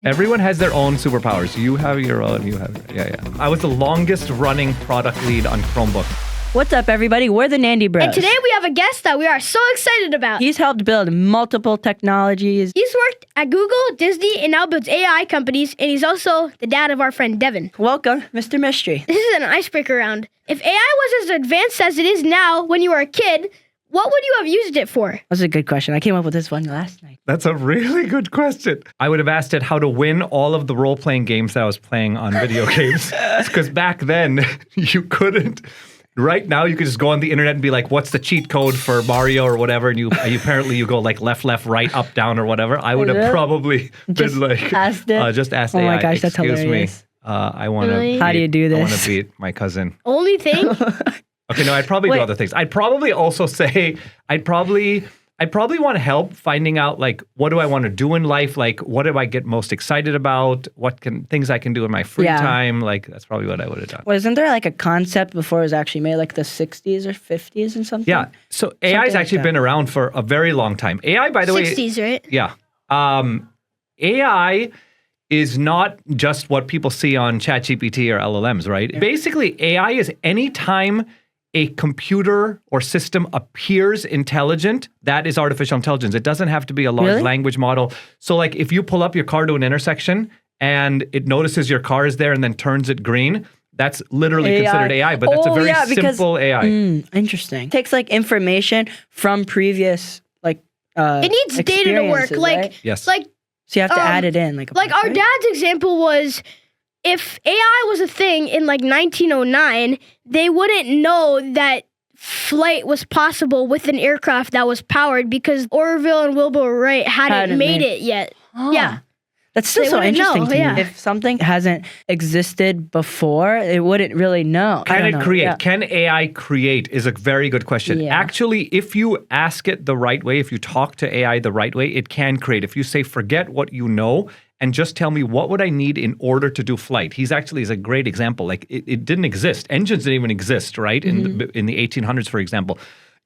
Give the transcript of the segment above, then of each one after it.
Everyone has their own superpowers. You have your own. Yeah. I was the longest running product lead on Chromebook. What's up, everybody? We're the Nandy Bros. And today we have a guest that we are so excited about. He's helped build multiple technologies. He's worked at Google, Disney, and now builds AI companies, and he's also the dad of our friend Devin. Welcome, Mr. Mistry. This is an icebreaker round. If AI was as advanced as it is now when you were a kid, what would you have used it for? That's a good question. I came up with this one last night. That's a really good question. I would have asked it how to win all of the role-playing games that I was playing on video games. Because back then, you couldn't. Right now, you could just go on the internet and be like, what's the cheat code for Mario or whatever? And you apparently you go like left, right, up, down or whatever. I would have probably just been like, asked it. just asked Oh AI, my gosh, that's excuse hilarious. me. I want to. Really? How do you do this? I want to beat my cousin. Only thing? Okay, no, I'd probably do other things. I'd probably also say, I'd probably want help finding out, like, what do I want to do in life? Like, what do I get most excited about? Things I can do in my free time? Like, that's probably what I would have done. Wasn't there like a concept before it was actually made, like the 60s or 50s and something? Yeah, so AI's actually been around for a very long time. AI, by the way... 60s, right? Yeah. AI is not just what people see on ChatGPT or LLMs, right? Yeah. Basically, AI is any time a computer or system appears intelligent, that is artificial intelligence. It doesn't have to be a large language model. So like if you pull up your car to an intersection and it notices your car is there and then turns it green, that's literally considered AI, but that's a very simple AI. Interesting. It takes like information from previous like it needs data to work. Like, yes. Like, so you have to add it in. Like our dad's example was, if AI was a thing in like 1909, they wouldn't know that flight was possible with an aircraft that was powered because Orville and Wilbur Wright hadn't made it yet. Oh. Yeah. That's still so interesting to me. If something hasn't existed before, it wouldn't really know. Can it create? Yeah. Can AI create is a very good question. Yeah. Actually, if you ask it the right way, if you talk to AI the right way, it can create. If you say, forget what you know, and just tell me what would I need in order to do flight. He's a great example. Like it didn't exist. Engines didn't even exist, right? In the 1800s, for example.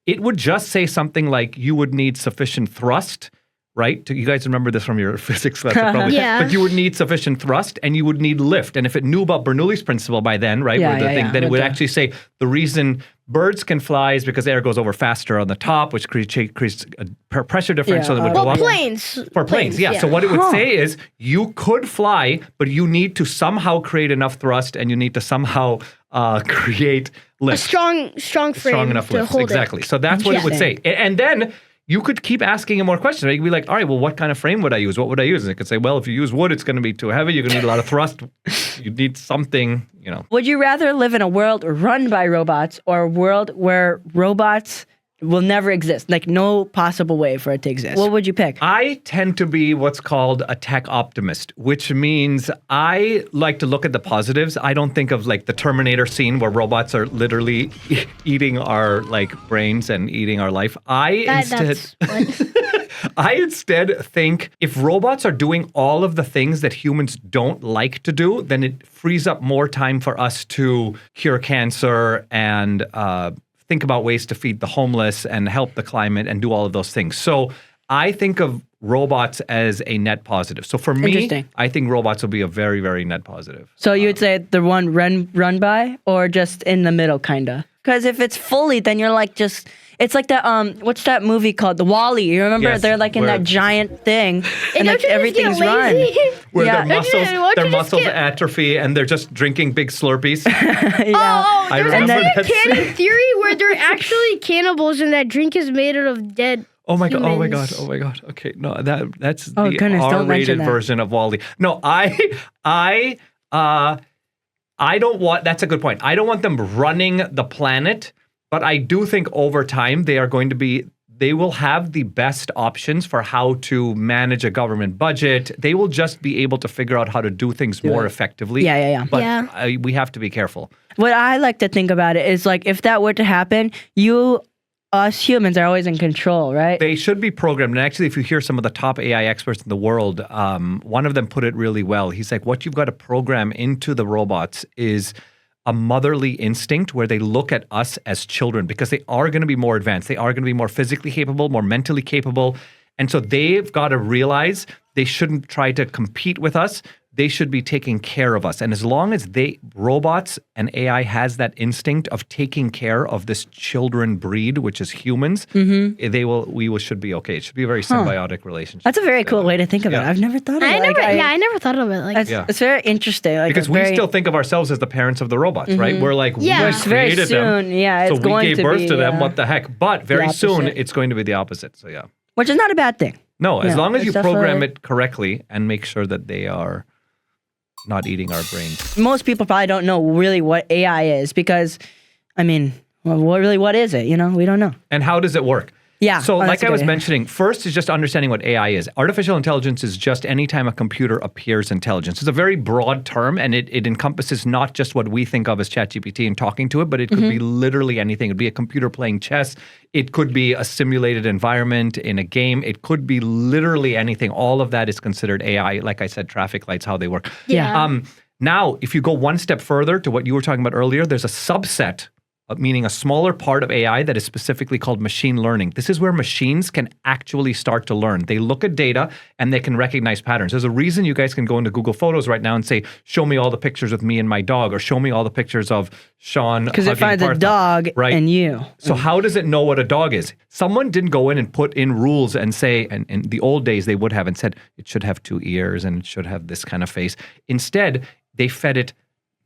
It would just say something like you would need sufficient thrust, right? You guys remember this from your physics class, probably. Yeah. But you would need sufficient thrust and you would need lift. And if it knew about Bernoulli's principle by then, right? Then it would actually say the reason birds can fly is because air goes over faster on the top, which creates a pressure differential. That would go up. Planes. For planes, yeah. So what it would say is you could fly, but you need to somehow create enough thrust and you need to somehow create lift. A strong frame strong enough to lift. hold Exactly. So that's what it would say. And then you could keep asking it more questions. Right? You could be like, all right, well, what kind of frame would I use? What would I use? And it could say, well, if you use wood, it's going to be too heavy. You're going to need a lot of thrust. You need something, you know. Would you rather live in a world run by robots or a world where robots will never exist? Like no possible way for it to exist. What would you pick? I tend to be what's called a tech optimist, which means I like to look at the positives. I don't think of like the Terminator scene where robots are literally eating our like brains and eating our life. I instead think if robots are doing all of the things that humans don't like to do, then it frees up more time for us to cure cancer and think about ways to feed the homeless and help the climate and do all of those things. So I think of robots as a net positive. So for me, I think robots will be a very, very net positive. So you would say the one run by or just in the middle kind of? Because if it's fully, then you're like just... It's like that, what's that movie called? The WALL-E. You remember? Yes, they're like in that giant thing and like everything's run. Where their muscles atrophy and they're just drinking big Slurpees. There's actually a canon theory where they're actually cannibals and that drink is made out of dead humans. Oh my god. Okay, no, that's the R-rated version of WALL-E. No, I don't want, that's a good point. I don't want them running the planet. But I do think over time they will have the best options for how to manage a government budget. They will just be able to figure out how to do things more effectively. Yeah. But we have to be careful. What I like to think about it is like if that were to happen, us humans are always in control, right? They should be programmed. And actually, if you hear some of the top AI experts in the world, one of them put it really well. He's like, what you've got to program into the robots is a motherly instinct where they look at us as children because they are going to be more advanced. They are going to be more physically capable, more mentally capable. And so they've got to realize they shouldn't try to compete with us. They should be taking care of us. And as long as robots and AI has that instinct of taking care of this children breed, which is humans, we should be okay. It should be a very symbiotic relationship. That's a very cool way to think of it. I've never thought of it. I never thought of it like that. It's very interesting. Like because we still think of ourselves as the parents of the robots, right? We're like, we created them. It's so we gave birth to them. yeah. What the heck? But very soon, it's going to be the opposite. So yeah. Which is not a bad thing. No, as long as you program definitely- it correctly and make sure that they are not eating our brains. Most people probably don't know really what AI is because, I mean, what is it? You know, we don't know. And how does it work? Yeah. So like I was good. mentioning, first is just understanding what AI is. Artificial intelligence is just any time a computer appears intelligence. It's a very broad term, and it encompasses not just what we think of as ChatGPT and talking to it, but it could be literally anything. It could be a computer playing chess. It could be a simulated environment in a game. It could be literally anything. All of that is considered AI. Like I said, traffic lights, how they work. Yeah. Now, if you go one step further to what you were talking about earlier, there's a subset, meaning a smaller part of AI that is specifically called machine learning. This is where machines can actually start to learn. They look at data and they can recognize patterns. There's a reason you guys can go into Google Photos right now and say, show me all the pictures with me and my dog, or show me all the pictures of Shaan Because it finds Partha, a dog and you. So how does it know what a dog is? Someone didn't go in and put in rules and say, and in the old days they would have and said, it should have 2 ears and it should have this kind of face. Instead, they fed it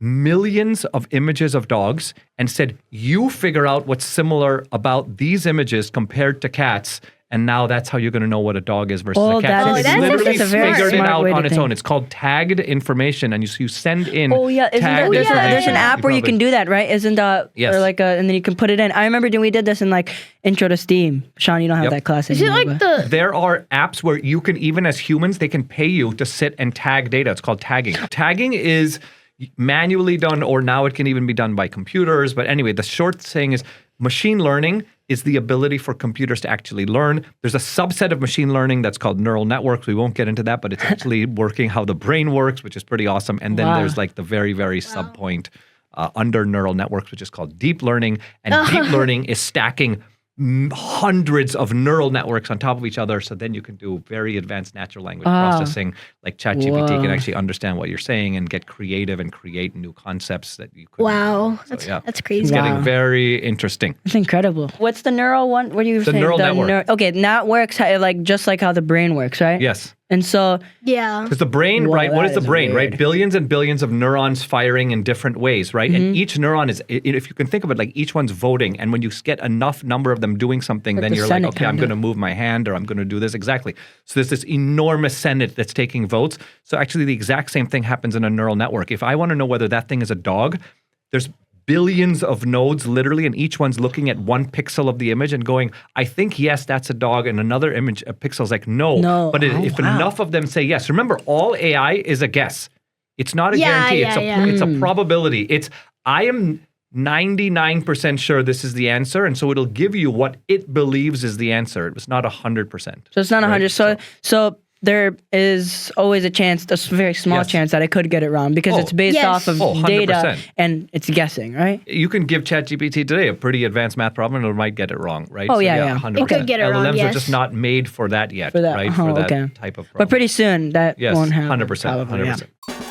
millions of images of dogs and said, you figure out what's similar about these images compared to cats, and now that's how you're going to know what a dog is versus a cat. That's It's literally that's a very figured it smart out way to on its think. own. It's called tagged information, and you send in tagged there's information. an app where you can do that, right? Isn't that Yes. or like and then you can put it in. I remember we did this in like Intro to Steam. Shaan, you don't have that class Is it anymore. like but- the There are apps where you can, even as humans, they can pay you to sit and tag data. It's called tagging. Tagging is manually done, or now it can even be done by computers. But anyway, the short saying is machine learning is the ability for computers to actually learn. There's a subset of machine learning that's called neural networks. We won't get into that, but it's actually working how the brain works, which is pretty awesome. And then there's like the very, very sub point under neural networks, which is called deep learning. And deep learning is stacking hundreds of neural networks on top of each other, so then you can do very advanced natural language processing. Like ChatGPT can actually understand what you're saying and get creative and create new concepts that you could. that's crazy. It's getting very interesting. It's incredible. What's the neural one? What do you say? neural network. Okay, that works like just like how the brain works, right? Yes. And so Yeah. Because the brain, Whoa, right? What that is the is brain, weird. right? Billions and billions of neurons firing in different ways, right? And each neuron is, if you can think of it, like each one's voting. And when you get enough number of them doing something, Like then the you're Senate, like, okay, I'm kinda. going to move my hand, or I'm going to do this. Exactly. So there's this enormous Senate that's taking votes. So actually the exact same thing happens in a neural network. If I want to know whether that thing is a dog, there's billions of nodes literally, and each one's looking at one pixel of the image and going, I think, yes, that's a dog, and another image, a pixel's like, no. But if enough of them say yes, remember, all AI is a guess. It's not a guarantee. It's a probability. I am 99% sure this is the answer, and so it'll give you what it believes is the answer. It was not 100%. So it's not 100. So there is always a chance, a very small chance that I could get it wrong because it's based off of data 100%. and it's guessing, right? You can give ChatGPT today a pretty advanced math problem and it might get it wrong, right? Oh, yeah. 100%. It could get it wrong, LLMs are yes. just not made for that yet, For that, right? For that okay. type of problem. But pretty soon that Yes, won't happen. 100%. probably, yeah. 100%.